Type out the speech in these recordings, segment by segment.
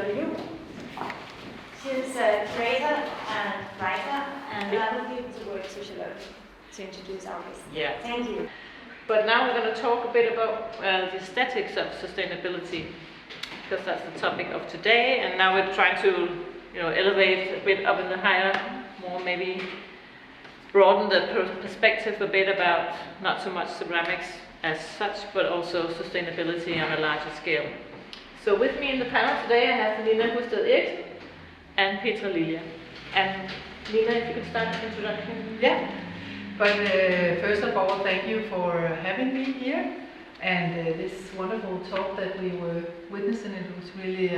you. She's a creator and writer, and I will give the word to Charlotte to introduce our guest. Yeah. Thank you. But now we're going to talk a bit about the aesthetics of sustainability, because that's the topic of today. And now we're trying to, elevate a bit up in the higher, more maybe broaden the perspective a bit about not so much ceramics as such, but also sustainability on a larger scale. So with me in the panel today, I have Nina Husted-Eriksen and Petra Lilja. And Nina, if you could start the introduction. Yeah, but first of all, thank you for having me here. And this wonderful talk that we were witnessing, it was really,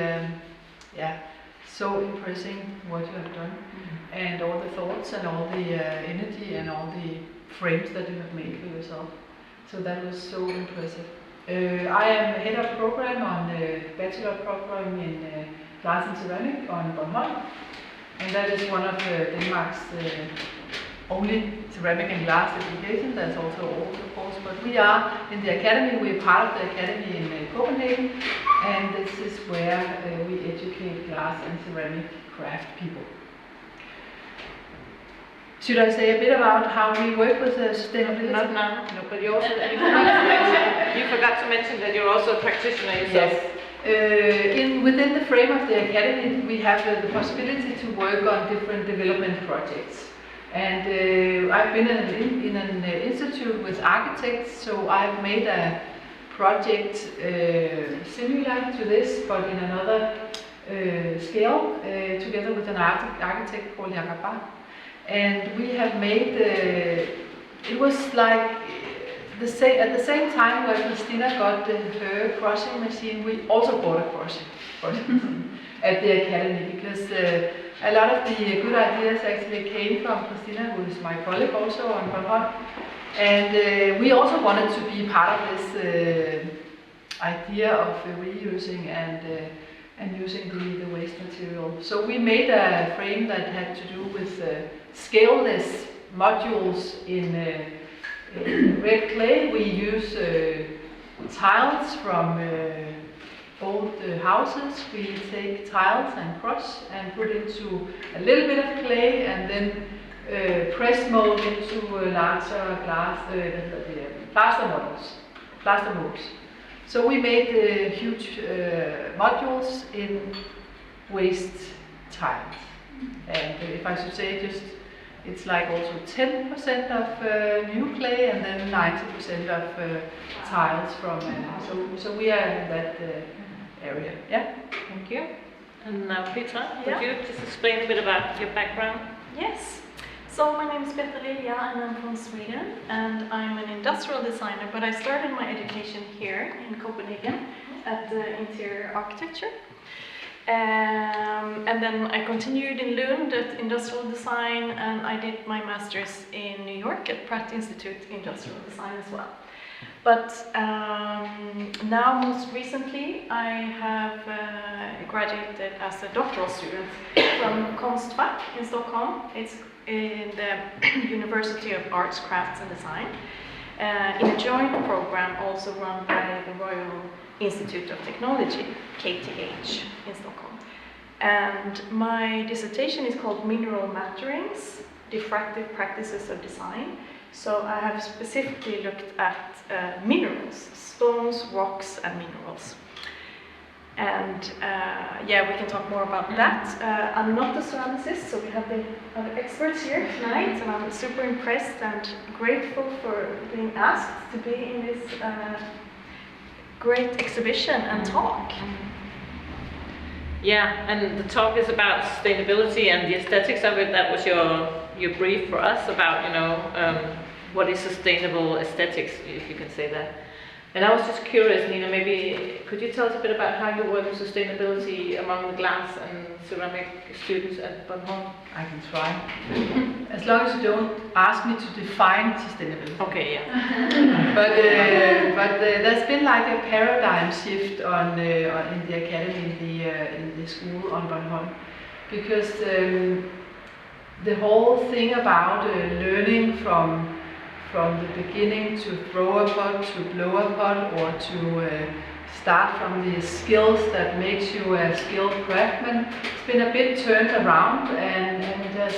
so impressive what you have done. Mm-hmm. And all the thoughts and all the energy and all the frames that you have made for yourself. So that was so impressive. I am head of program on the bachelor program in glass and ceramic on Bornholm. And that is one of Denmark's only ceramic and glass education. There's also old, of course, but we are in the academy. We're part of the academy in Copenhagen, and this is where we educate glass and ceramic craft people. Should I say a bit about how we work with sustainability? Not now, no, but you also you forgot to mention that you're also a practitioner yourself. Yes. Within the frame of the academy, we have the possibility to work on different development projects. And I've been in an institute with architects, so I've made a project similar to this, but in another scale, together with an architect called Jakob. And we have made, it was like at the same time where Christina got her crushing machine, we also bought a crushing machine at the academy, because a lot of the good ideas actually came from Christina, who is my colleague also on Bornholm. And we also wanted to be part of this idea of reusing and using the waste material. So we made a frame that had to do with scaleless modules in red clay. We use tiles from old houses. We take tiles and crush and put into a little bit of clay, and then press mold into larger glass plaster molds. So we made huge modules in waste tiles. And if I should say, it's like also 10% of new clay, and then 90% of tiles from. So we are in that area. Yeah. Thank you. And now Petra, could you just explain a bit about your background? Yes. So my name is Petra Lilja, and I'm from Sweden, and I'm an industrial designer, but I started my education here in Copenhagen at interior architecture. And then I continued in Lund at industrial design, and I did my master's in New York at Pratt Institute Industrial Design as well. But now, most recently, I have graduated as a doctoral student from Konstfack in Stockholm. It's in the University of Arts, Crafts and Design, in a joint program also run by the Royal Institute of Technology, KTH, in Stockholm. And my dissertation is called Mineral Matterings, Diffractive Practices of Design. So I have specifically looked at minerals, stones, rocks and minerals. And we can talk more about that. I'm not a ceramicist, so we have the other experts here tonight, and I'm super impressed and grateful for being asked to be in this great exhibition and talk. Yeah, and the talk is about sustainability and the aesthetics of it. That was your brief for us about, what is sustainable aesthetics, if you can say that. And I was just curious, Nina, maybe could you tell us a bit about how you work with sustainability among the glass and ceramic students at Bornholm? I can try. As long as you don't ask me to define sustainability. Okay, yeah. But there's been like a paradigm shift in the academy, in the school on Bornholm, because the whole thing about learning from the beginning to throw a pot, to blow a pot, or to start from the skills that makes you a skilled craftsman. It's been a bit turned around and has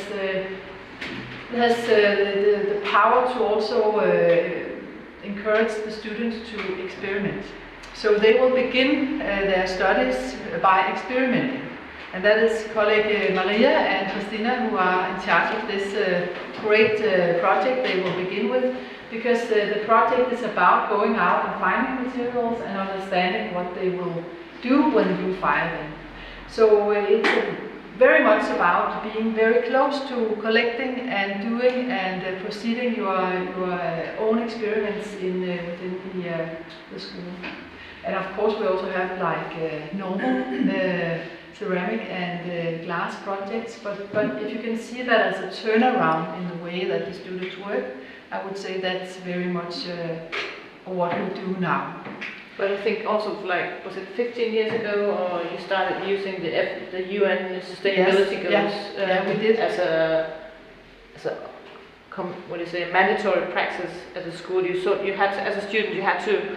the power to also encourage the students to experiment. So they will begin their studies by experimenting. And that is colleague Maria and Christina who are in charge of this great project they will begin with, because the project is about going out and finding materials and understanding what they will do when you find them. So it's very much about being very close to collecting and doing and proceeding your own experiments within the school. And of course we also have like normal ceramic and glass projects, but if you can see that as a turnaround in the way that the students work, I would say that's very much what we do now. But I think also, like, was it 15 years ago, or you started using the UN sustainability goals? Yeah, we did. As a what do you say, mandatory practice at the school. You had to, as a student, you had to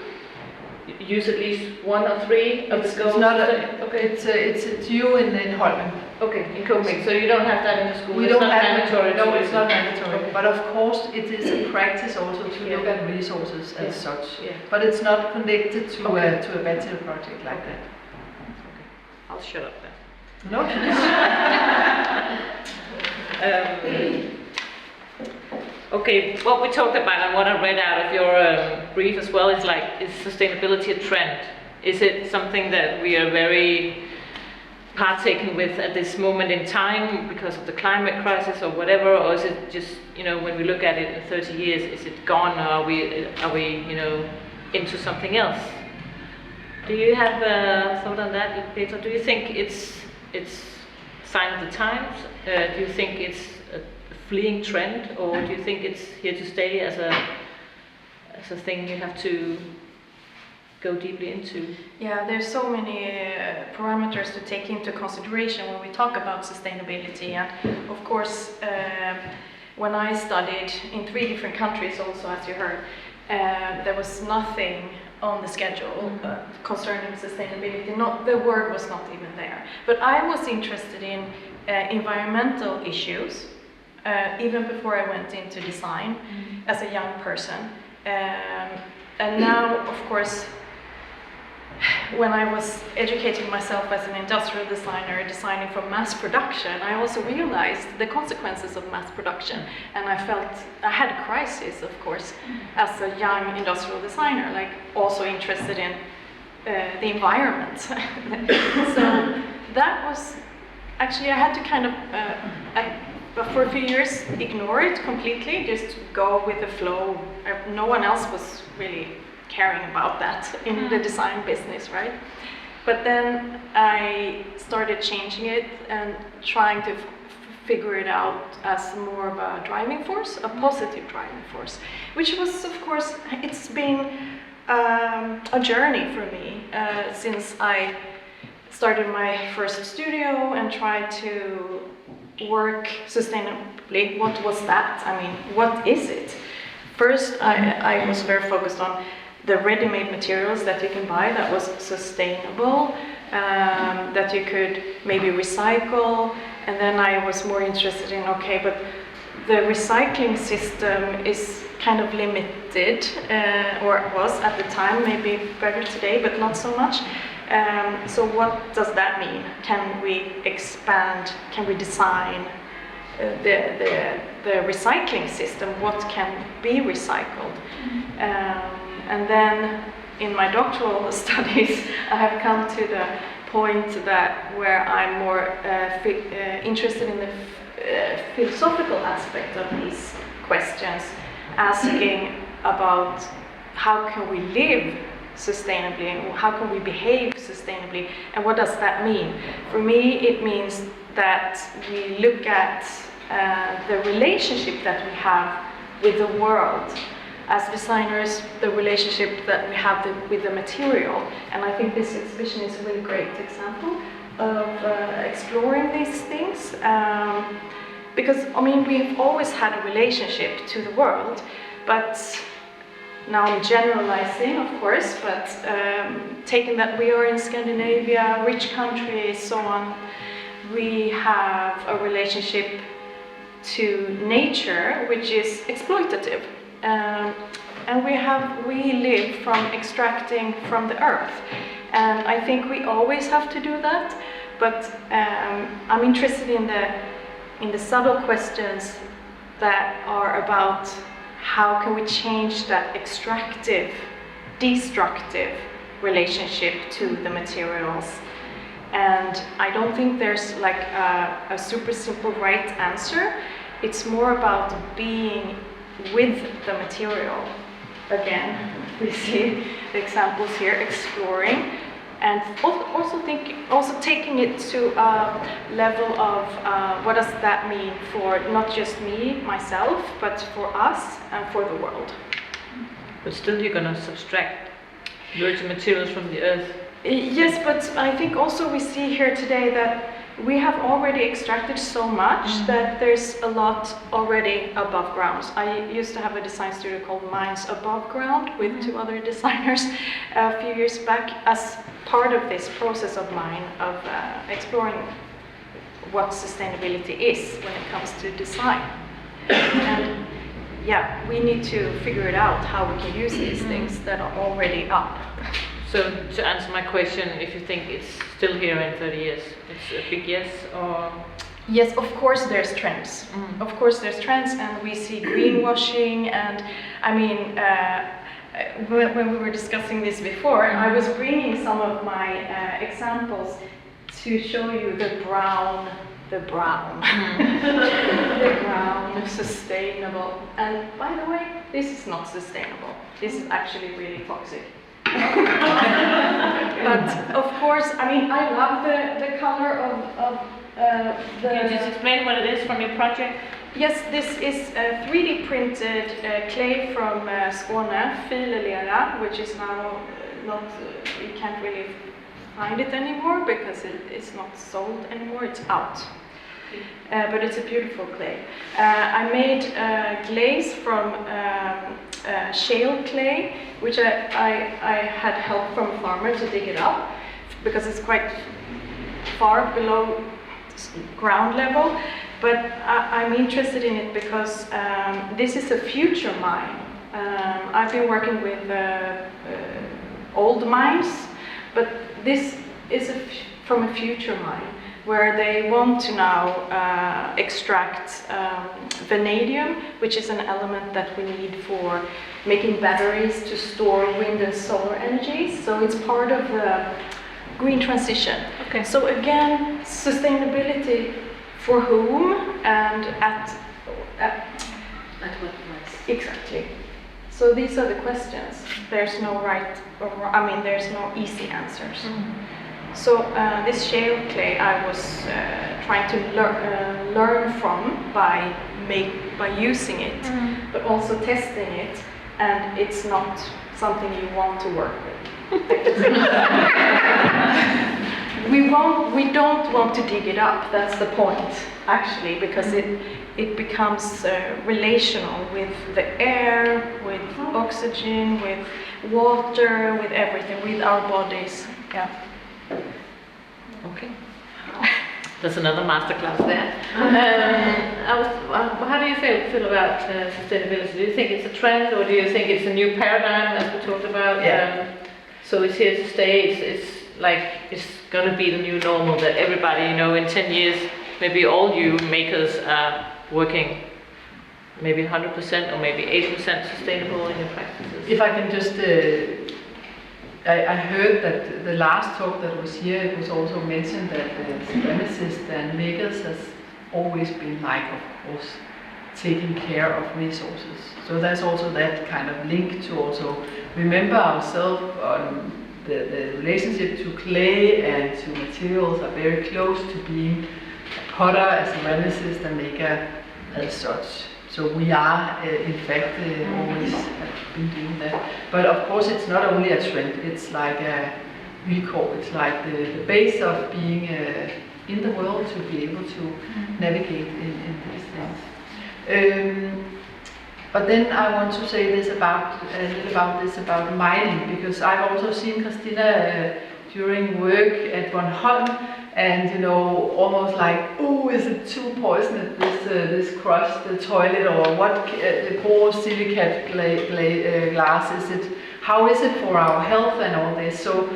use at least 1 or 3 of the goals. It's you in Holmen. Okay, in Copenhagen. So you don't have that in the school. We it's don't not have mandatory. No, it's not mandatory. Okay. But of course, it is a practice also to look at resources as such. Yeah. But it's not connected to a bachelor project like that. Okay. I'll shut up then. No. Okay, what we talked about and what I read out of your brief as well is sustainability a trend? Is it something that we are very partaking with at this moment in time because of the climate crisis or whatever, or is it just, when we look at it in 30 years, is it gone, or are we into something else? Do you have a thought on that, Peter? Do you think it's sign of the times? Do you think it's a fleeing trend, or do you think it's here to stay as a thing you have to go deeply into? Yeah, there's so many parameters to take into consideration when we talk about sustainability, and of course when I studied in 3 different countries also, as you heard, there was nothing on the schedule concerning sustainability. The word was not even there. But I was interested in environmental issues even before I went into design as a young person. And now, of course, when I was educating myself as an industrial designer, designing for mass production, I also realized the consequences of mass production. And I felt I had a crisis, of course, as a young industrial designer, like also interested in the environment. So that was, actually I had to kind of, for a few years, ignore it completely, just go with the flow. No one else was really caring about that in the design business, right? But then I started changing it and trying to figure it out as more of a driving force, a positive driving force, which was, of course, it's been a journey for me since I started my first studio and tried to work sustainably. What was that? I mean, what is it? First, I was very focused on the ready-made materials that you can buy that was sustainable, that you could maybe recycle, and then I was more interested in, okay, but the recycling system is kind of limited, or was at the time, maybe better today, but not so much. So what does that mean? Can we expand, can we design the recycling system? What can be recycled? And then in my doctoral studies, I have come to the point that where I'm more interested in the philosophical aspect of these questions, asking about how can we live sustainably and how can we behave sustainably, and what does that mean? For me, it means that we look at the relationship that we have with the world. As designers, the relationship that we have with the material, and I think this exhibition is a really great example of exploring these things, because I mean we've always had a relationship to the world, but now I'm generalizing, of course, but taking that we are in Scandinavia, rich country, so on, we have a relationship to nature which is exploitative. And we live from extracting from the earth. And I think we always have to do that, but I'm interested in the subtle questions that are about how can we change that extractive, destructive relationship to the materials. And I don't think there's like a super simple right answer. It's more about being with the material. Again, we see the examples here, exploring, and also taking it to a level of what does that mean for not just me, myself, but for us and for the world. But still you're going to subtract virgin materials from the earth. Yes, but I think also we see here today that we have already extracted so much that there's a lot already above ground. I used to have a design studio called Mines Above Ground with 2 other designers a few years back as part of this process of mine of exploring what sustainability is when it comes to design. And yeah, we need to figure it out how we can use these things that are already up. So to answer my question, if you think it's still here in 30 years, it's a big yes or? Yes, of course there's trends. Of course there's trends, and we see greenwashing, and I mean, when we were discussing this before, I was bringing some of my examples to show you the brown, the brown sustainable. And by the way, this is not sustainable. This is actually really toxic. But of course, I mean, I love the color of the... Can you just explain what it is from your project? Yes, this is 3D printed clay from Skåne, filelera, which is now not, you can't really find it anymore because it's not sold anymore, it's out. But it's a beautiful clay. I made glaze from shale clay, which I had help from a farmer to dig it up because it's quite far below ground level. But I'm interested in it because this is a future mine. I've been working with old mines, but this is from a future mine where they want to now extract vanadium, which is an element that we need for making batteries to store wind and solar energy. So it's part of the green transition. Okay. So again, sustainability for whom and at what price? Exactly. So these are the questions. There's no right or wrong, I mean, there's no easy answers. So this shale clay I was trying to learn from by using it, but also testing it, and it's not something you want to work with. We don't want to dig it up. That's the point, actually, because it becomes relational with the air, with oxygen, with water, with everything, with our bodies. Yeah. Okay. There's another masterclass there. How do you feel about sustainability? Do you think it's a trend, or do you think it's a new paradigm, as we talked about? Yeah. So it's here to stay. It's like it's going to be the new normal that everybody, you know, in 10 years, maybe all you makers are working maybe 100% or maybe 80% sustainable in your practices. If I can just, I heard that the last talk that was here, it was also mentioned that ceramicists and makers has always been like, of course, taking care of resources. So there's also that kind of link to also remember ourselves on the relationship to clay and to materials are very close to being a potter, a ceramicist, and maker as such. So we are, in fact, always have been doing that. But of course, it's not only a trend, it's like a recall. It's like the base of being in the world to be able to navigate in these things. But then I want to say this about mining, because I've also seen Christina during work at Bornholm, and almost like, oh, is it too poisonous, this crushed the toilet, or what, the borosilicate glass, how is it for our health and all this? So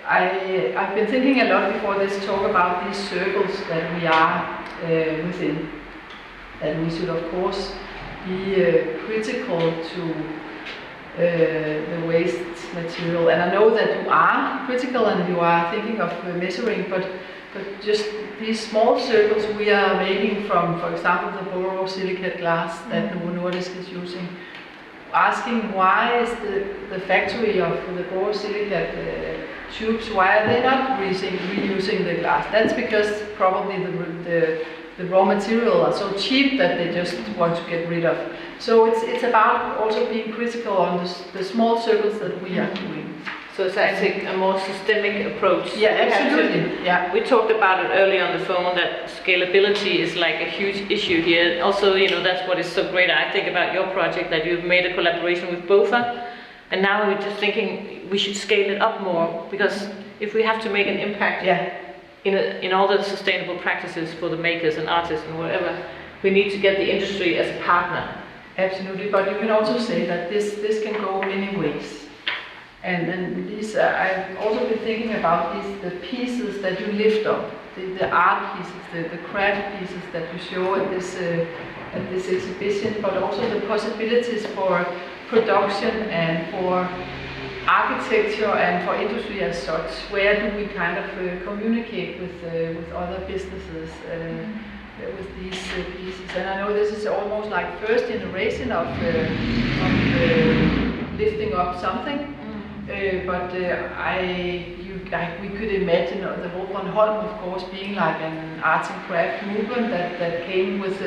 I've been thinking a lot before this talk about these circles that we are within, that we should of course be critical to the waste material. And I know that you are critical and you are thinking of measuring, but just these small circles we are making from, for example, the borosilicate glass that Novo Nordisk is using, asking why is the factory of the borosilicate tubes, why are they not reusing the glass? That's because probably the raw material are so cheap that they just want to get rid of. So it's about also being critical on the small circles that we are doing. So it's actually a more systemic approach. Yeah, absolutely. Yeah. We talked about it earlier on the phone, that scalability is like a huge issue here. Also, that's what is so great, I think, about your project, that you've made a collaboration with BOFA. And now we're just thinking we should scale it up more, because if we have to make an impact in all the sustainable practices for the makers and artists and whatever, we need to get the industry as a partner. Absolutely, but you can also say that this can go many ways. And these, I've also been thinking about the pieces that you lift up, the art pieces, the craft pieces that you show at this exhibition, but also the possibilities for production and for architecture and for industry as such. Where do we kind of communicate with other businesses with these pieces? And I know this is almost like first generation of lifting up something. But we could imagine the whole Bornholm, of course, being like an arts and craft movement that came with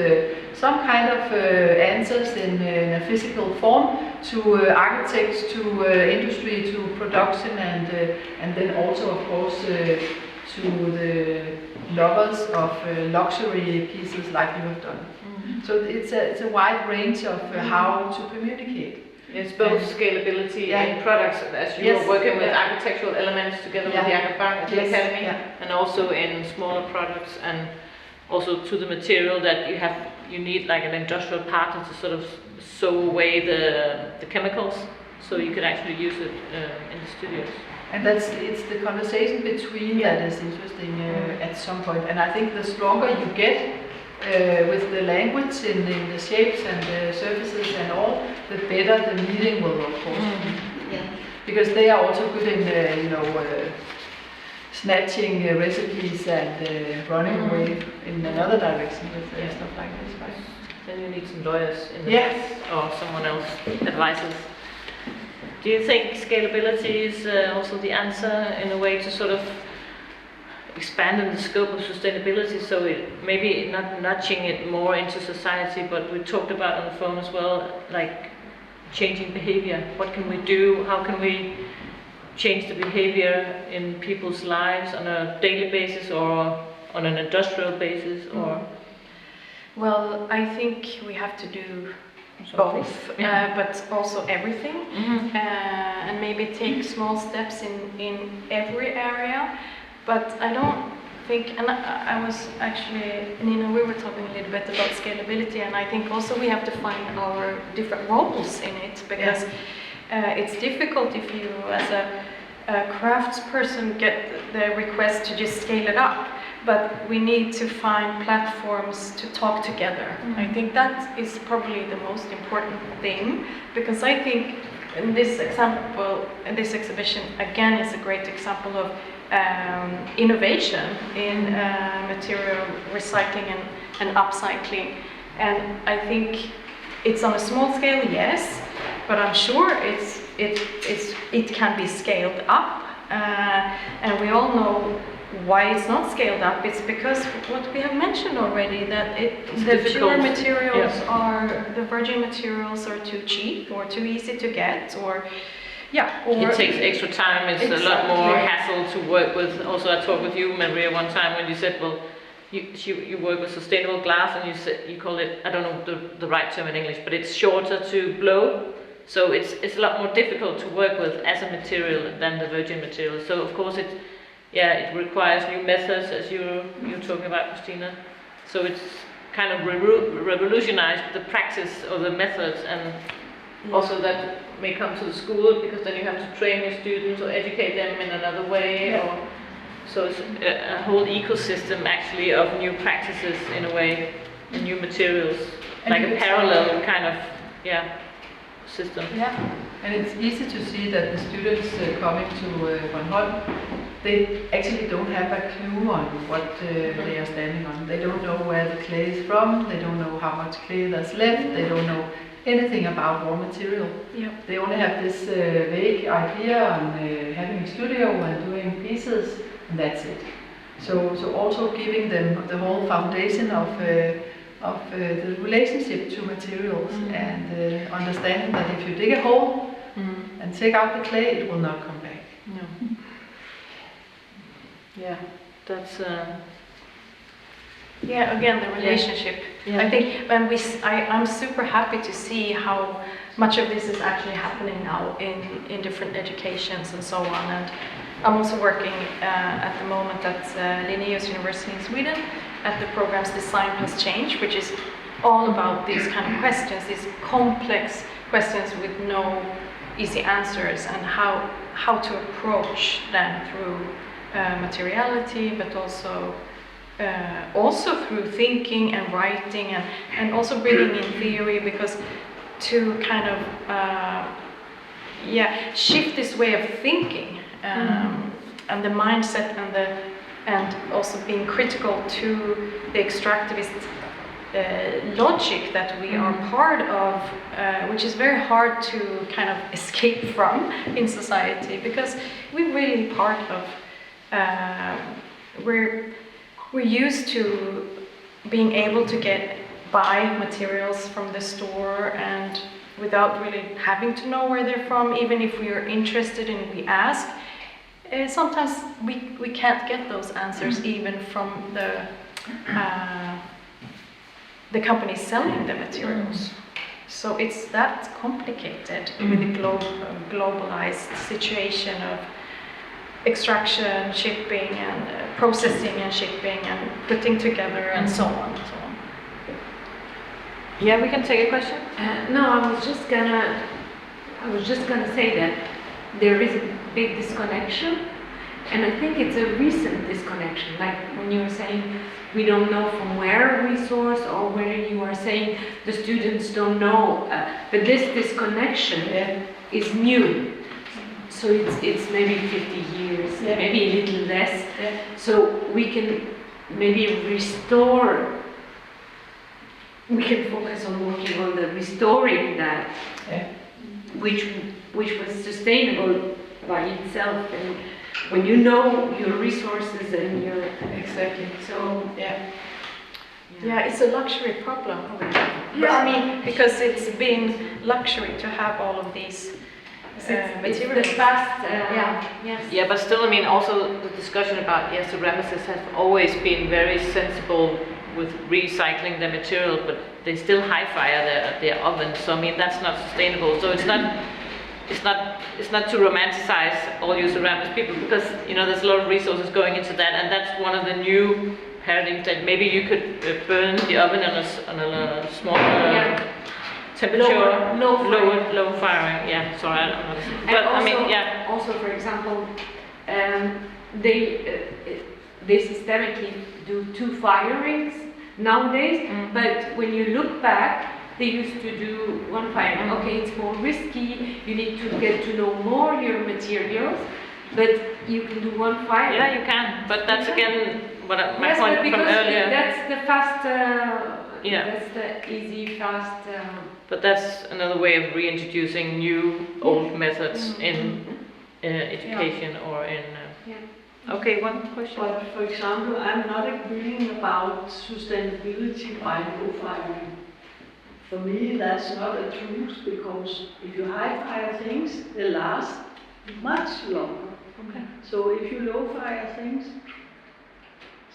some kind of answers in a physical form to architects, to industry, to production, and then also, of course, to the lovers of luxury pieces like you have done. Mm-hmm. So it's a wide range of how to communicate. It's both scalability and products, as you are working with architectural elements together with the Academy, and also in smaller products, and also to the material that you need like an industrial partner to sort of sew away the chemicals, so you can actually use it in the studios. And it's the conversation between that is interesting at some point, and I think the stronger you get with the language in the shapes and the surfaces and all, the better the meeting will, of course. Yeah. Because they are also good in snatching recipes and running away in another direction with stuff like this, right? Then you need some lawyers in the or someone else advises. Do you think scalability is also the answer in a way to sort of expand in the scope of sustainability, so it maybe not nudging it more into society, but we talked about on the phone as well, like changing behavior. What can we do? How can we change the behavior in people's lives on a daily basis or on an industrial basis? Or well, I think we have to do both, but also everything, and maybe take small steps in every area. But I don't think, and I was actually, Nina, we were talking a little bit about scalability, and I think also we have to find our different roles in it, because it's difficult if you, as a craftsperson, get the request to just scale it up, but we need to find platforms to talk together. I think that is probably the most important thing, because I think in this example, in this exhibition, again, is a great example of innovation in material recycling and upcycling, and I think it's on a small scale, yes, but I'm sure it can be scaled up, and we all know why it's not scaled up. It's because what we have mentioned already, that the pure materials the virgin materials are too cheap or too easy to get, or it takes extra time. It's a lot more hassle to work with. Also, I talked with you, Maria, one time when you said, well, you work with sustainable glass, and you call it, I don't know the right term in English, but it's shorter to blow. So it's a lot more difficult to work with as a material than the virgin material. So of course it requires new methods, as you're talking about, Christina. So it's kind of revolutionized the practice or the methods, and also that may come to the school, because then you have to train your students or educate them in another way. So it's a whole ecosystem actually of new practices in a way, and new materials, and like a parallel kind of system. Yeah, and it's easy to see that the students coming to Bornholm, they actually don't have a clue on what they are standing on. They don't know where the clay is from, they don't know how much clay there's left, they don't know anything about raw material. Yep. They only have this vague idea on having a studio and doing pieces, and that's it. So also giving them the whole foundation of the relationship to materials, and understanding that if you dig a hole and take out the clay, it will not come back. No. Yeah, that's. Again, the relationship. Yeah. I think when I'm super happy to see how much of this is actually happening now in different educations and so on. And I'm also working at the moment at Linnaeus University in Sweden at the program's Design Plus Change, which is all about these kind of questions, these complex questions with no easy answers, and how to approach them through materiality, but also through thinking and writing, and also bringing in theory, because to kind of shift this way of thinking, and the mindset, and also being critical to the extractivist logic that we are part of, which is very hard to kind of escape from in society, because we're really part of, we're used to being able to buy materials from the store, and without really having to know where they're from, even if we are interested and we ask. Sometimes we can't get those answers even from the companies selling the materials. So it's that complicated with the globalized situation of extraction, shipping, and processing and shipping and putting together and so on and so on. Yeah, we can take a question. No, I was just gonna say that there is a big disconnection, and I think it's a recent disconnection. Like when you were saying we don't know from where we source, or where you are saying the students don't know, but this disconnection is new. So it's maybe 50 years, maybe a little less. So we can maybe restore. We can focus on working on the restoring that, which was sustainable by itself, and when you know your resources and your so it's a luxury problem. I mean, because it's been luxury to have all of these materials. It's the fast, Yeah, but still, I mean, also the discussion about ceramicists have always been very sensible with recycling the material, but they still high fire their ovens. So I mean, that's not sustainable. So it's not to romanticize all you ceramics people, because there's a lot of resources going into that, and that's one of the new paradigms that maybe you could burn the oven on a small temperature, low firing. Yeah, sorry, I don't know. But also, I mean, Also, for example, they systemically do 2 firings nowadays, but when you look back, they used to do 1 firing. Okay, it's more risky, you need to get to know more your materials, but you can do 1 firing. Yeah, you can, but that's again my point from earlier. That's the fast, that's the easy, fast. But that's another way of reintroducing new old methods in education or in. Okay, one question. But for example, I'm not agreeing about sustainability by no-firing. For me, that's not a truth, because if you high-fire things, they last much longer. Okay. So if you low-fire things,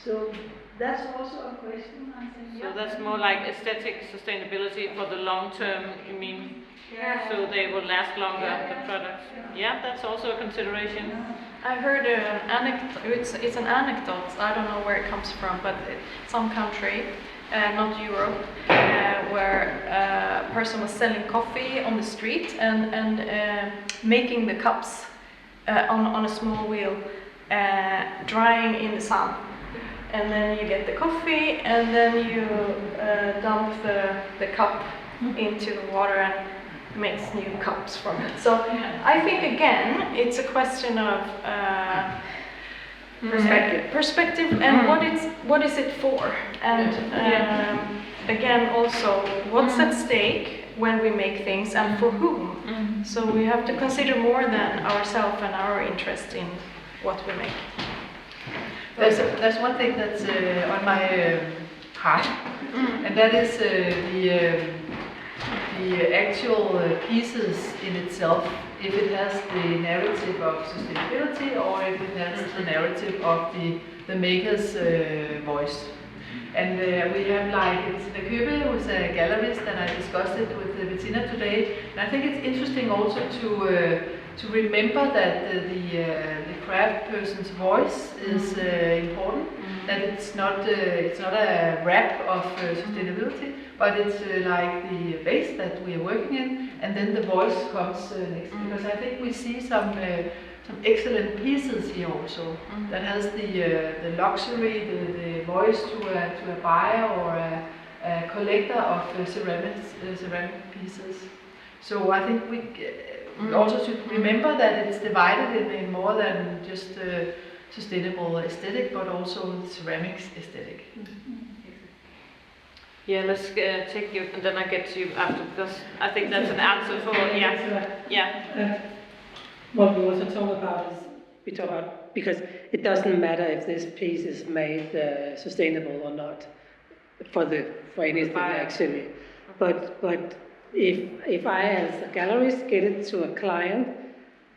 So that's also a question, I think. So that's more like aesthetic sustainability for the long term, you mean? Yeah. So they will last longer, the products. Yeah, that's also a consideration. I heard an anecdote, it's an anecdote, I don't know where it comes from, but some country, not Europe, where a person was selling coffee on the street and making the cups on a small wheel, drying in the sun. And then you get the coffee, and then you dump the cup into the water and makes new cups from it. So I think again, it's a question of perspective and what is it for, and again also what's at stake when we make things and for whom. So we have to consider more than ourselves and our interest in what we make. There's one thing that's on my heart, and that is the actual pieces in itself, if it has the narrative of sustainability or if it has the narrative of the maker's voice. And we have like Signe Fensholt, who's a gallerist, and I discussed it with Bettina today. And I think it's interesting also to remember that the craft person's voice is important. That it's not a wrap of sustainability, but it's like the base that we are working in, and then the voice comes next. Because I think we see some excellent pieces here also that has the luxury, the voice to a buyer or a collector of ceramic pieces. So I think we also should remember that it's divided in more than just sustainable aesthetic, but also ceramics aesthetic. Yeah, let's take you, and then I get to you after, because I think that's an answer for, What we also talk about is, because it doesn't matter if this piece is made sustainable or not, for anything actually. But if I as a gallerist get it to a client,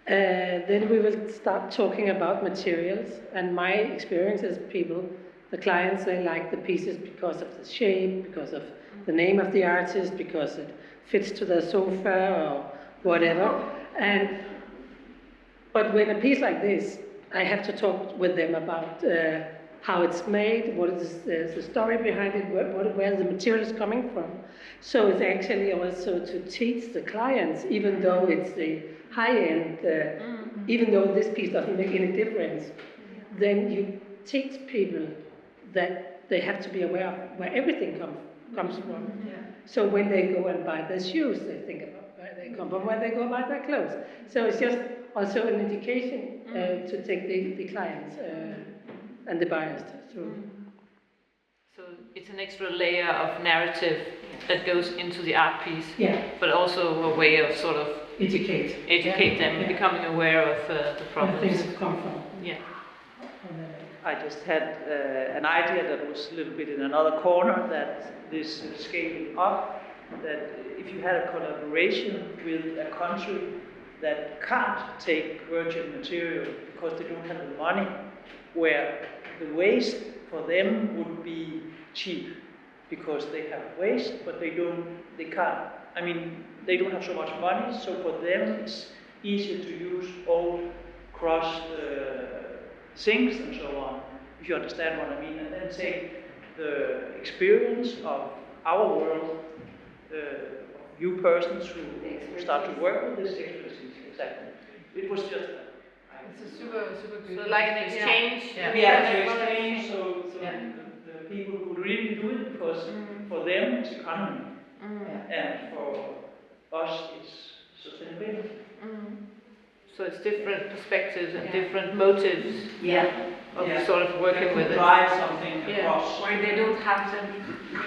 then we will start talking about materials. And my experience is the clients, they like the pieces because of the shape, because of the name of the artist, because it fits to their sofa or whatever. But when a piece like this, I have to talk with them about how it's made, what is the story behind it, where the material is coming from. So it's actually also to teach the clients, even though it's the high-end, even though this piece doesn't make any difference, then you teach people that they have to be aware of where everything comes from. So when they go and buy their shoes, they think about where they come from, where they go buy their clothes. So it's just also an education to take the clients and the buyers through. So it's an extra layer of narrative that goes into the art piece, but also a way of sort of educate them, becoming aware of the problems. Where things come from. Yeah. I just had an idea that was a little bit in another corner, that this scaling up, that if you had a collaboration with a country that can't take virgin material because they don't have the money, where the waste for them would be cheap because they have waste, but they can't. I mean, they don't have so much money, so for them it's easier to use old crushed sinks and so on, if you understand what I mean, and then take the experience of our world, you persons who start to work with this expertise. Exactly. It was just It's a super good. So like an exchange. exchange. So the people who really do it, because for them it's economy, and for us it's sustainability. So it's different perspectives and different motives of sort of working with it. Drive something across. Where they don't have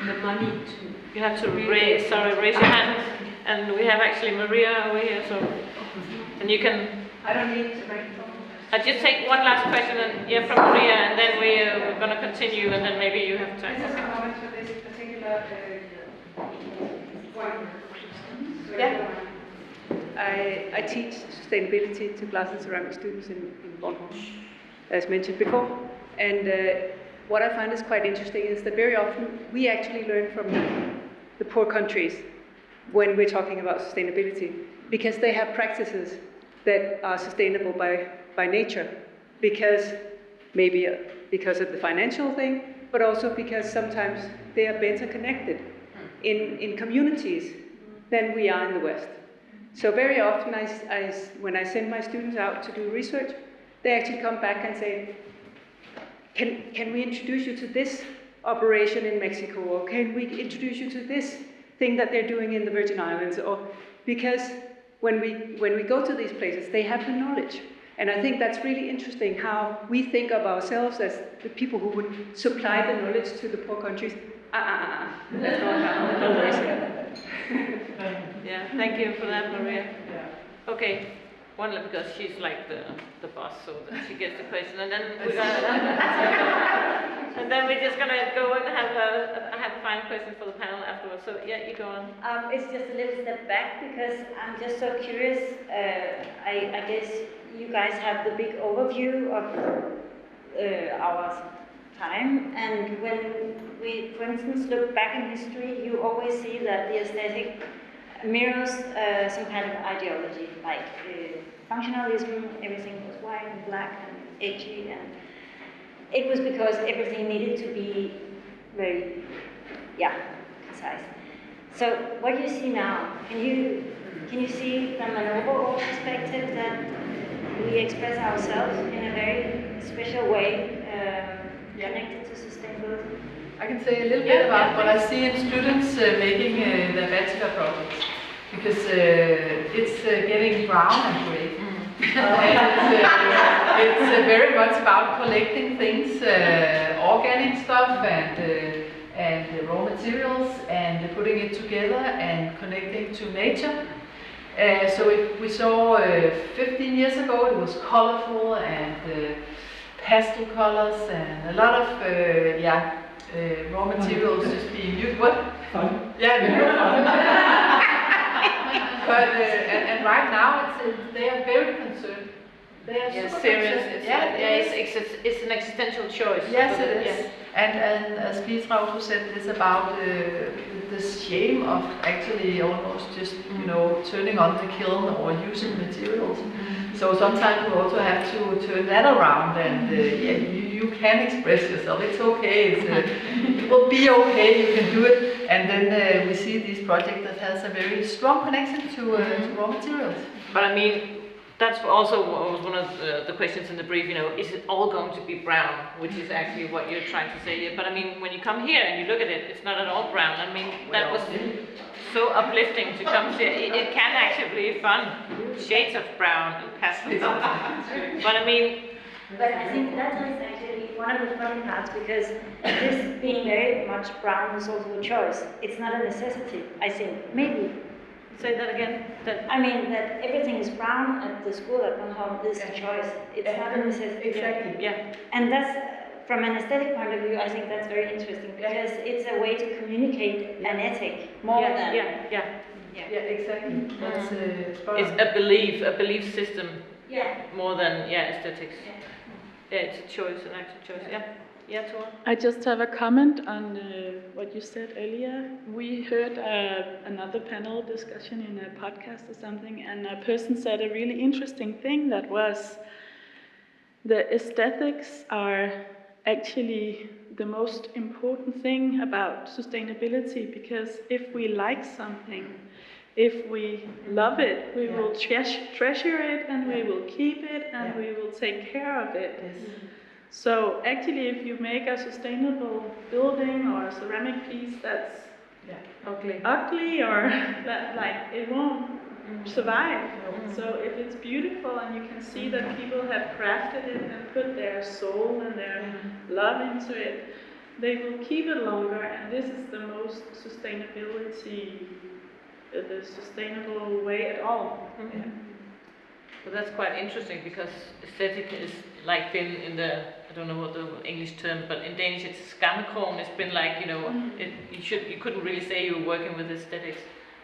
the money to. You have to raise your hand, and we have actually Maria over here, so, and you can. I don't need to make I'll just take one last question from Maria, and then we're going to continue, and then maybe you have time. Just a comment for this particular point. Yeah. I teach sustainability to glass and ceramic students in Bornholm, as mentioned before. And what I find is quite interesting is that very often we actually learn from the poor countries when we're talking about sustainability, because they have practices that are sustainable by nature, because maybe because of the financial thing, but also because sometimes they are better connected in communities than we are in the West. So very often, when I send my students out to do research, they actually come back and say, can we introduce you to this operation in Mexico, or can we introduce you to this thing that they're doing in the Virgin Islands? Or because when we go to these places, they have the knowledge. And I think that's really interesting how we think of ourselves as the people who would supply the knowledge to the poor countries. That's not how it works here. Yeah, thank you for that, Maria. Okay, one because she's like the boss, so that she gets the question, and then we're just gonna go and have a final question for the panel afterwards. So yeah, you go on. It's just a little step back because I'm just so curious. I guess you guys have the big overview of our time, and when we, for instance, look back in history, you always see that the aesthetic mirrors some kind of ideology, like functionalism. Everything was white and black and edgy, and it was because everything needed to be very, concise. So what you see now, can you see from an overall perspective that we express ourselves in a very special way, connected to sustainability? I can say a little bit about what I see in students making their bachelor projects, because it's getting brown and gray. It's very much about collecting things, organic stuff and raw materials, and putting it together and connecting to nature. So if we saw 15 years ago, it was colorful and pastel colors and a lot of raw materials just being used. What? Fun. Yeah, very fun. But and right now they are very concerned. They are super serious. concerned. It's an existential choice. Yes, it is. And as Petra also said, it's about the shame of actually almost just turning on the kiln or using materials. So sometimes we also have to turn that around, and you can express yourself. It's okay. It will be okay. You can do it. And then we see these projects that has a very strong connection to raw materials. But I mean, that's also was one of the questions in the brief. Is it all going to be brown? Which is actually what you're trying to say here. But I mean, when you come here and you look at it, it's not at all brown. I mean, that was so uplifting to come here. It can actually be fun. Shades of brown and pastel. But I mean, but I think that is actually one of the funny parts, because this being very much brown is also a choice. It's not a necessity, I think. Maybe. Say that again. I mean, that everything is brown at the school at Bornholm is a choice. It's not a necessity. Exactly. Yeah. And that's, from an aesthetic point of view, I think that's very interesting, because it's a way to communicate an ethic more than... Yeah, exactly. That's It's a belief system more than aesthetics. Yeah, it's a choice, an active choice. Yeah, Thora. I just have a comment on what you said earlier. We heard another panel discussion in a podcast or something, and a person said a really interesting thing, that was the aesthetics are actually the most important thing about sustainability, because if we like something, if we love it, we will treasure it, and we will keep it, and we will take care of it. Yes. So actually, if you make a sustainable building or a ceramic piece that's ugly or like it won't survive. So if it's beautiful and you can see that people have crafted it and put their soul and their love into it, they will keep it longer, and this is the most the sustainable way at all. So that's quite interesting, because aesthetic is like been in the, I don't know what the English term, but in Danish it's skammekrogen. It's been like, you couldn't really say you were working with aesthetics.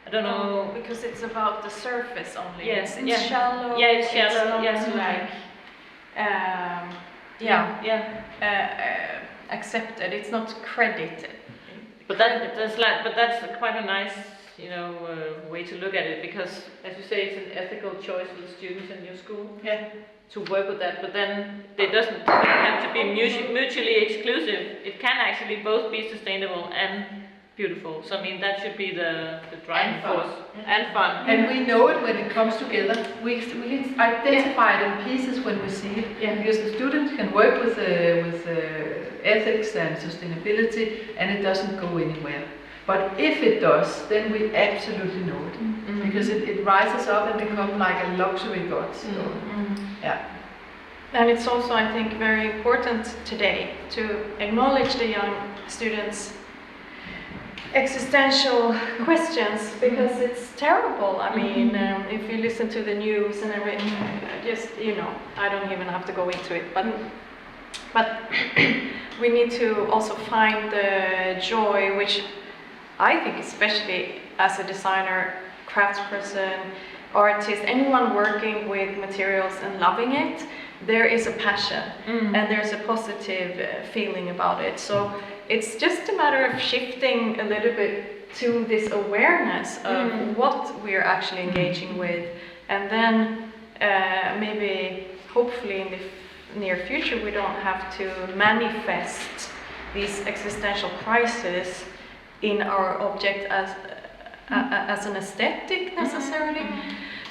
I don't know. Because it's about the surface only. Yes, It's shallow. Yeah, it's shallow. It's not like, accepted. It's not credited. But that's quite a nice, way to look at it, because, as you say, it's an ethical choice for the students in your school. Yeah. To work with that, but then it doesn't have to be mutually exclusive. It can actually both be sustainable and beautiful. So I mean, that should be the driving force. And fun. And we know it when it comes together. We identify it in pieces when we see it. Yeah. Because the students can work with ethics and sustainability, and it doesn't go anywhere. But if it does, then we absolutely know it. Mm-hmm. Because it rises up and becomes like a luxury good. So, yeah. And it's also, I think, very important today to acknowledge the young students' existential questions, because it's terrible. I mean, if you listen to the news and everything, just, I don't even have to go into it, but we need to also find the joy, which I think, especially as a designer, craftsperson, artist, anyone working with materials and loving it, there is a passion and there's a positive feeling about it. So it's just a matter of shifting a little bit to this awareness of what we're actually engaging with, and then maybe, hopefully in the near future, we don't have to manifest these existential crises in our object as an aesthetic necessarily.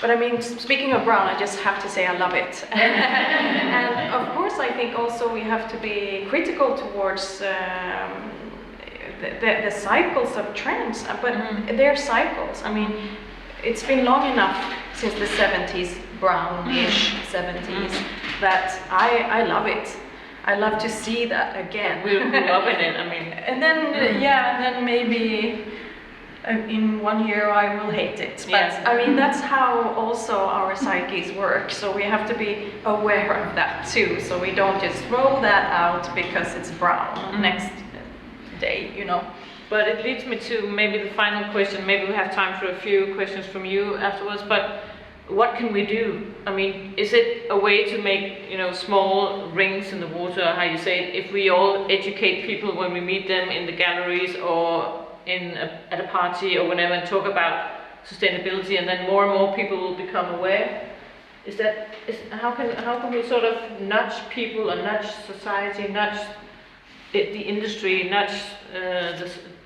But I mean, speaking of brown, I just have to say I love it. And of course, I think also we have to be critical towards the cycles of trends, but they're cycles. I mean, it's been long enough since the 70s, brownish 70s, that I love it. I love to see that again. We grew up in it, I mean. And then, and then maybe in 1 year I will hate it. But I mean, that's how also our psyches work. So we have to be aware of that too. So we don't just throw that out because it's brown next day, But it leads me to maybe the final question. Maybe we have time for a few questions from you afterwards. But what can we do? I mean, is it a way to make, small rings in the water, how you say it, if we all educate people when we meet them in the galleries or at a party or whenever, and talk about sustainability, and then more and more people will become aware? How can we sort of nudge people or nudge society, nudge the industry, nudge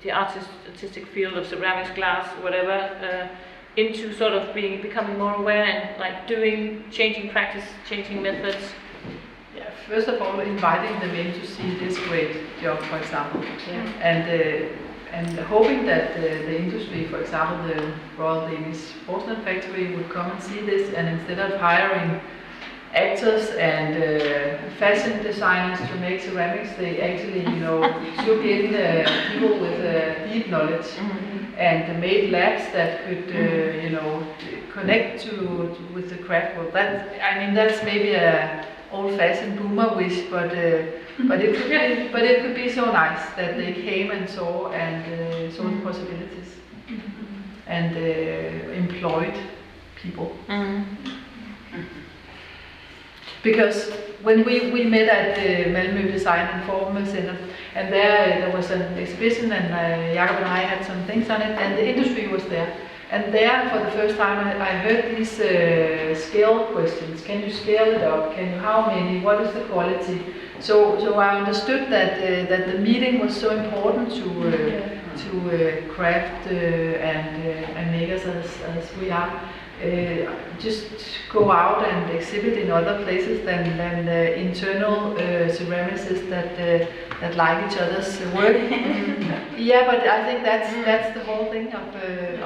the artistic field of ceramics, glass, whatever, into sort of becoming more aware and like changing practice, changing methods? Yeah, first of all, inviting them in to see this great job, for example, and hoping that the industry, for example, the Royal Danish Porcelain Factory, would come and see this, and instead of hiring actors and fashion designers to make ceramics, they actually, took in people with deep knowledge and made labs that could, connect with the craft world. That's maybe a old-fashioned boomer wish, but it could be so nice that they came and saw saw the possibilities and employed people. Because when we met at the Malmö Design and Formal Center, and there was an exhibition, and Jacob and I had some things on it, and the industry was there. And there, for the first time, I heard these scale questions. Can you scale it up? How many? What is the quality? So I understood that the meeting was so important to craft and makers as we are. Just go out and exhibit in other places than internal ceramicists that like each other's work. Yeah, but I think that's the whole thing of the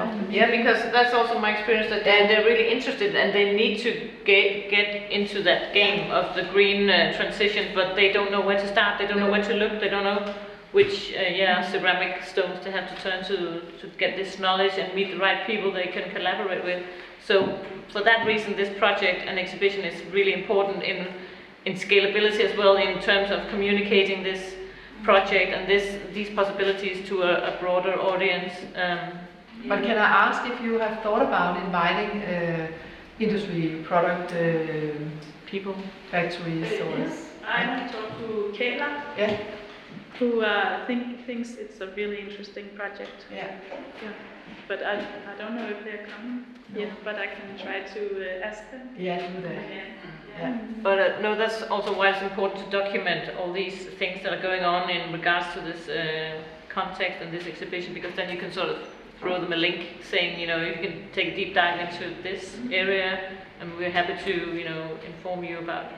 because that's also my experience, that they're really interested and they need to get into that game of the green transition, but they don't know where to start, they don't know where to look, they don't know which ceramic stones they have to turn to get this knowledge and meet the right people they can collaborate with. So for that reason, this project and exhibition is really important in scalability as well, in terms of communicating this project and these possibilities to a broader audience. But can I ask if you have thought about inviting industry product people, factories? Yes, I have talked to Kayla. Yeah. who thinks it's a really interesting project. Yeah. But I don't know if they're coming. Yeah, but I can try to ask them. Yeah, do that. Yeah. But no, that's also why it's important to document all these things that are going on in regards to this context and this exhibition, because then you can sort of throw them a link saying, you can take a deep dive into this area, and we're happy to, inform you about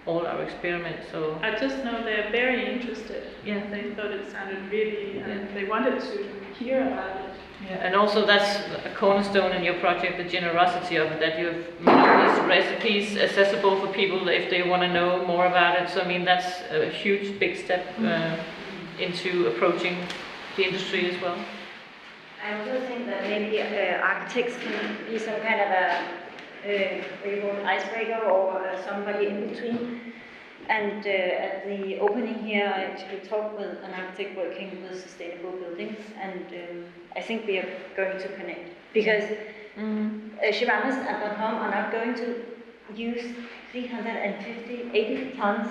all our experiments. So I just know they're very interested. Yeah. They thought it sounded really, and they wanted to hear about it. Yeah. And also that's a cornerstone in your project, the generosity of it, that you've made these recipes accessible for people if they want to know more about it. So I mean, that's a huge, big step into approaching the industry as well. I also think that maybe architects can be some kind of a icebreaker or somebody in between. And at the opening here, I actually talked with an architect working with sustainable buildings, and I think we are going to connect. Because Shivanas and Bornholm are not going to use 80 tons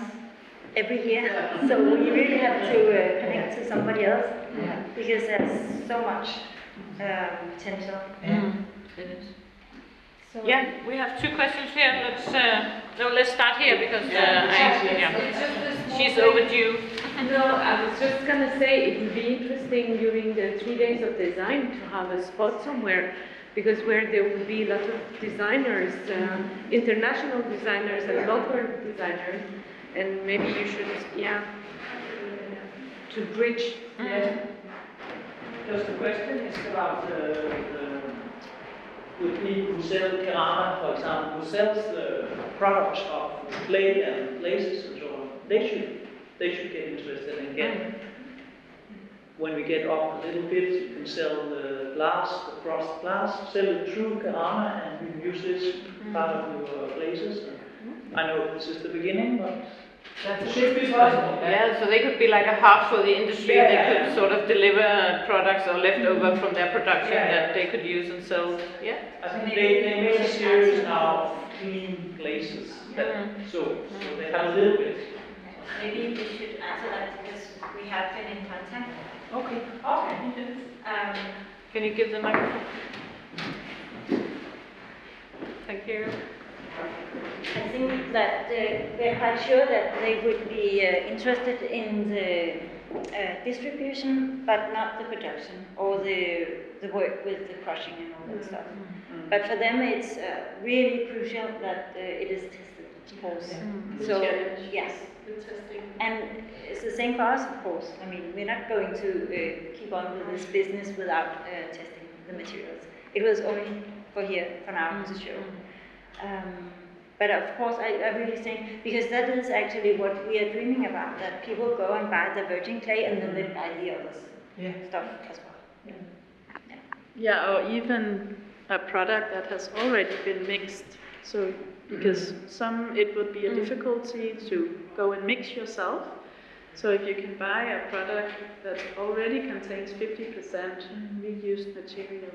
every year. So we really have to connect to somebody else, because there's so much potential. It is. So we have two questions here. Let's start here because she's overdue. No, I was just gonna say it would be interesting during the 3 days of design to have a spot somewhere, because where there will be a lot of designers, international designers and local designers, and maybe you should, to bridge. Because the question is about with people who sell kerama, for example, who sells the products of clay and glazes and so on. They should get interested and get. When we get up a little bit, you can sell the glass, the frosted glass, sell it through kerama, and you can use this part of your glazes. I know this is the beginning, but That should be possible. Yeah, so they could be like a hub for the industry. They could sort of deliver products or leftover from their production that they could use and sell. Yeah. I think they made a series now of clean glazes. So they have a little bit. Maybe we should answer that because we have been in contact. Okay. Yes. Can you give the microphone? Thank you. I think that we're quite sure that they would be interested in the distribution, but not the production or the work with the crushing and all that stuff. But for them, it's really crucial that it is tested, of course. So yes, and it's the same for us, of course. I mean, we're not going to keep on with this business without testing the materials. It was only for now to show. But of course, I really think, because that is actually what we are dreaming about, that people go and buy the virgin clay and then they buy the other stuff as well. Yeah, or even a product that has already been mixed. So, because it would be a difficulty to go and mix yourself. So if you can buy a product that already contains 50% reused material,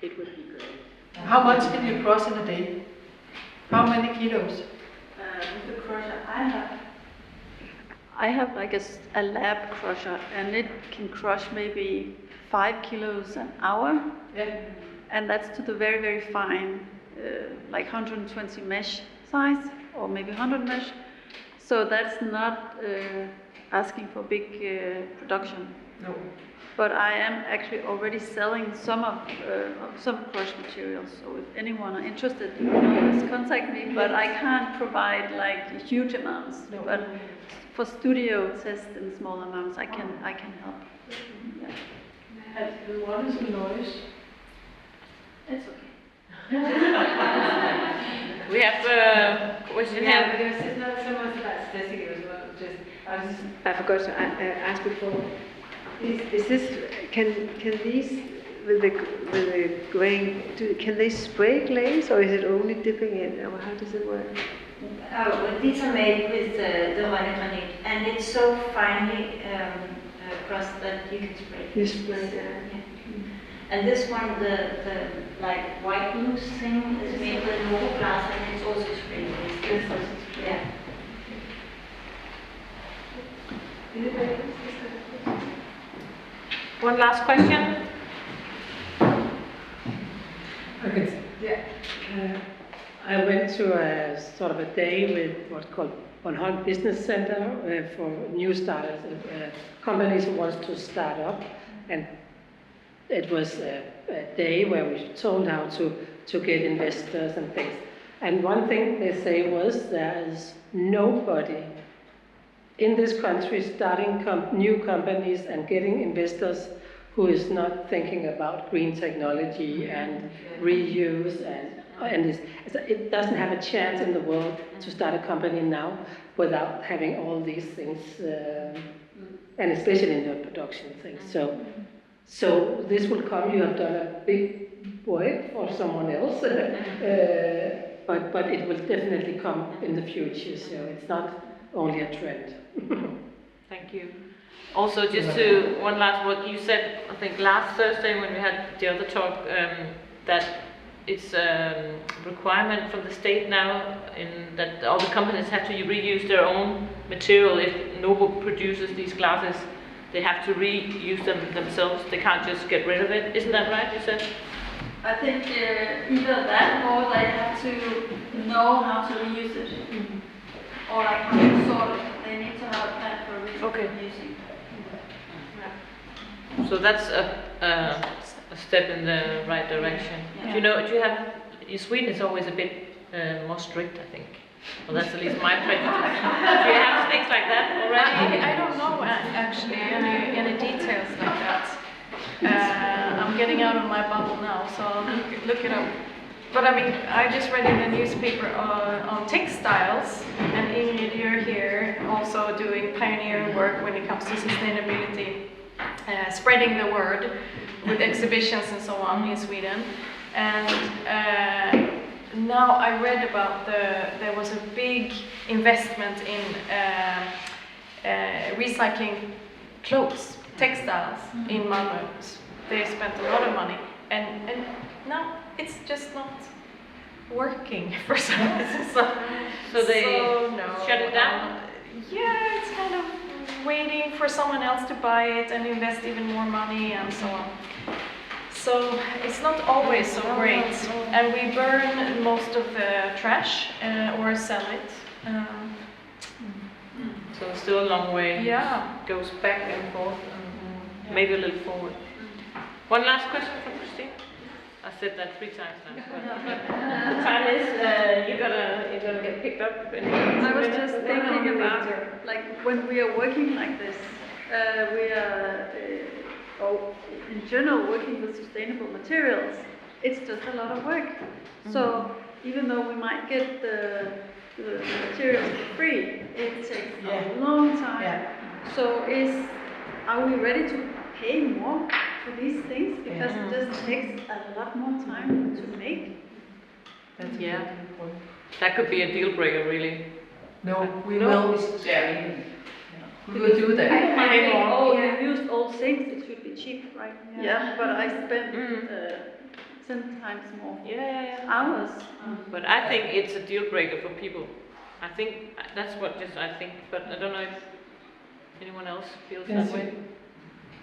it would be great. How much can you crush in a day? How many kilos? With the crusher I have like a lab crusher, and it can crush maybe 5 kilos an hour. Yeah. And that's to the very, very fine, like 120 mesh size, or maybe 100 mesh. So that's not asking for big production. No. But I am actually already selling some crush materials. So if anyone are interested, you can always contact me. But I can't provide like huge amounts. No. But for studio tests in small amounts, I can help. Yeah. And what is the noise? It's okay. We have a question here. Yeah, because it's not so much about statistics as well. I forgot to ask before. Is this can these with the grain can they spray glaze, or is it only dipping it, or how does it work? Well, these are made with the granite, and it's so finely crusted that you can spray. You spray that. Yeah. And this one, the like white loose thing, is made with normal glass, and it's also sprayed. Yeah. One last question. Okay. Yeah. I went to a sort of a day with what's called Bornholm Business Center for new starters, companies who want to start up, and it was a day where we told how to get investors and things. And one thing they say was there is nobody in this country starting new companies and getting investors who is not thinking about green technology and reuse and it doesn't have a chance in the world to start a company now without having all these things, and especially in the production things. So this will come. You have done a big work for someone else, but it will definitely come in the future. So it's not only a trend. Thank you. Also, just one last word. You said, I think last Thursday when we had the other talk, that it's a requirement from the state now that all the companies have to reuse their own material. If Novo produces these glasses, they have to reuse them themselves. They can't just get rid of it. Isn't that right, you said? I think either that or they have to know how to reuse it. Or like how to sort it. They need to have a plan for reusing. So that's a step in the right direction. Yeah. Do you have, Sweden is always a bit more strict, I think. Well, that's at least my prejudice. Do you have things like that already? I don't know actually any details like that. I'm getting out of my bubble now, so I'll look it up. But I mean, I just read in the newspaper on textiles, and Ingrid, you're here also doing pioneering work when it comes to sustainability, spreading the word with exhibitions and so on in Sweden. And now I read about there was a big investment in recycling clothes, textiles in Malmö. They spent a lot of money, and now it's just not working for some reason. So they shut it down? Yeah, it's kind of waiting for someone else to buy it and invest even more money and so on. So it's not always so great, and we burn most of the trash or sell it. So still a long way. Yeah. It goes back and forth and maybe a little forward. One last question from Christina. I said that 3 times now. The time is you're gonna get picked up. I was just thinking about like when we are working like this, we are in general working with sustainable materials. It's just a lot of work. So even though we might get the materials for free, it takes a long time. Yeah. So are we ready to pay more for these things? Because it just takes a lot more time to make. That's That could be a deal breaker, really. No, we will. We will do that. I think, you used old things, it should be cheap, right? Yeah, but I spent 10 times more hours. But I think it's a deal breaker for people. I think that's what I think, but I don't know if anyone else feels that way.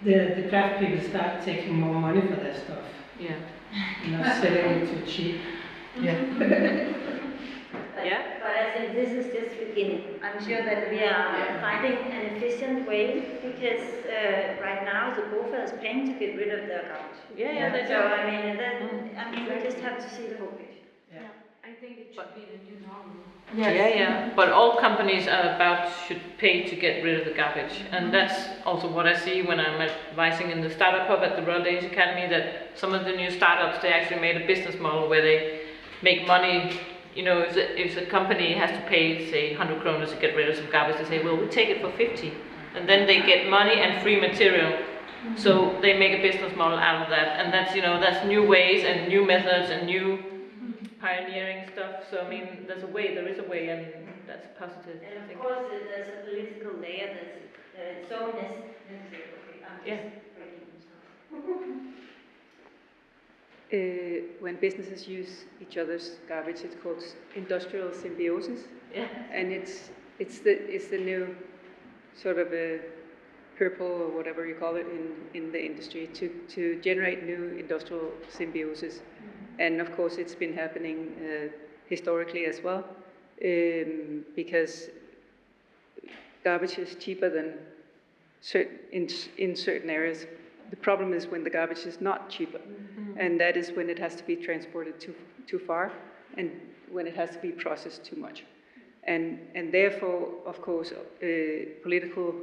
The craft people start taking more money for their stuff. Yeah. Selling it too cheap. But I think this is just beginning. I'm sure that we are finding an efficient way because right now the BOFA is paying to get rid of their garbage. So I mean, we just have to see the whole picture. I think it should be the new normal. But all companies should pay to get rid of the garbage, and that's also what I see when I'm advising in the startup hub at the Royal Danish Academy. That some of the new startups, they actually made a business model where they make money. If a company has to pay, say, 100 kroner to get rid of some garbage, they say, well, we take it for 50, and then they get money and free material. So they make a business model out of that, and that's new ways and new methods and new pioneering stuff. So I mean, there is a way, and that's positive. And of course, there's a political layer that's so necessary. When businesses use each other's garbage, it's called industrial symbiosis, and it's the new sort of purple or whatever you call it in the industry to generate new industrial symbiosis. And of course it's been happening historically as well, because garbage is cheaper than in certain areas. The problem is when the garbage is not cheaper, and that is when it has to be transported too far, and when it has to be processed too much. And therefore, of course, political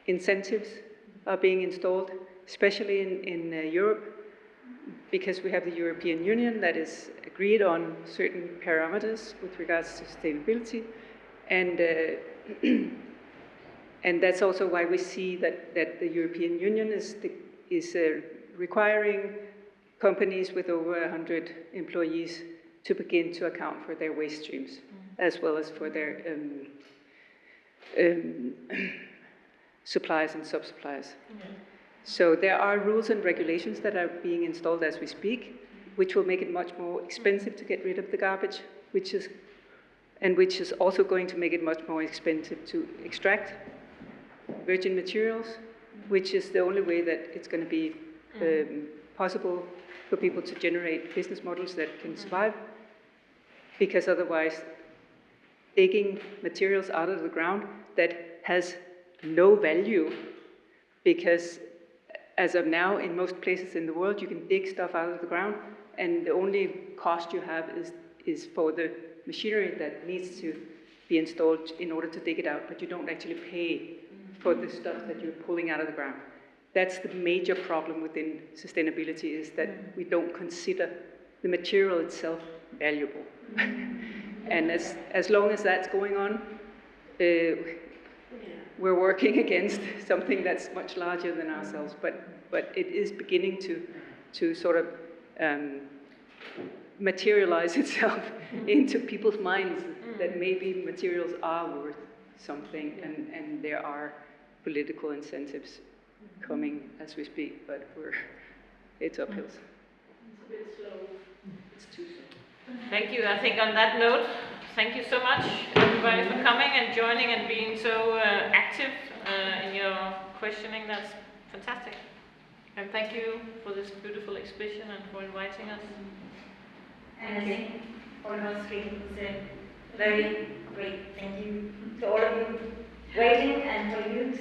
incentives are being installed, especially in Europe, because we have the European Union that is agreed on certain parameters with regards to sustainability, and and that's also why we see that the European Union is requiring companies with over 100 employees to begin to account for their waste streams, as well as for their suppliers and sub-suppliers. So there are rules and regulations that are being installed as we speak, which will make it much more expensive to get rid of the garbage, which is also going to make it much more expensive to extract virgin materials, which is the only way that it's going to be possible for people to generate business models that can survive, because otherwise digging materials out of the ground that has no value, because as of now in most places in the world you can dig stuff out of the ground and the only cost you have is for the machinery that needs to be installed in order to dig it out, but you don't actually pay for the stuff that you're pulling out of the ground. That's the major problem within sustainability, is that we don't consider the material itself valuable. And as long as that's going on, we're working against something that's much larger than ourselves, but it is beginning to sort of materialize itself into people's minds that maybe materials are worth something, and there are political incentives coming as we speak, but it's uphill. It's a bit slow. It's too slow. Thank you. I think on that note, thank you so much, everybody, for coming and joining and being so active in your questioning. That's fantastic. And thank you for this beautiful exhibition and for inviting us. And I think for us three, it's a very great thank you to all of you waiting, and for you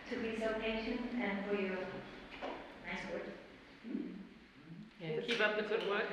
to be so patient, and for your nice words. Yeah, keep up the good work.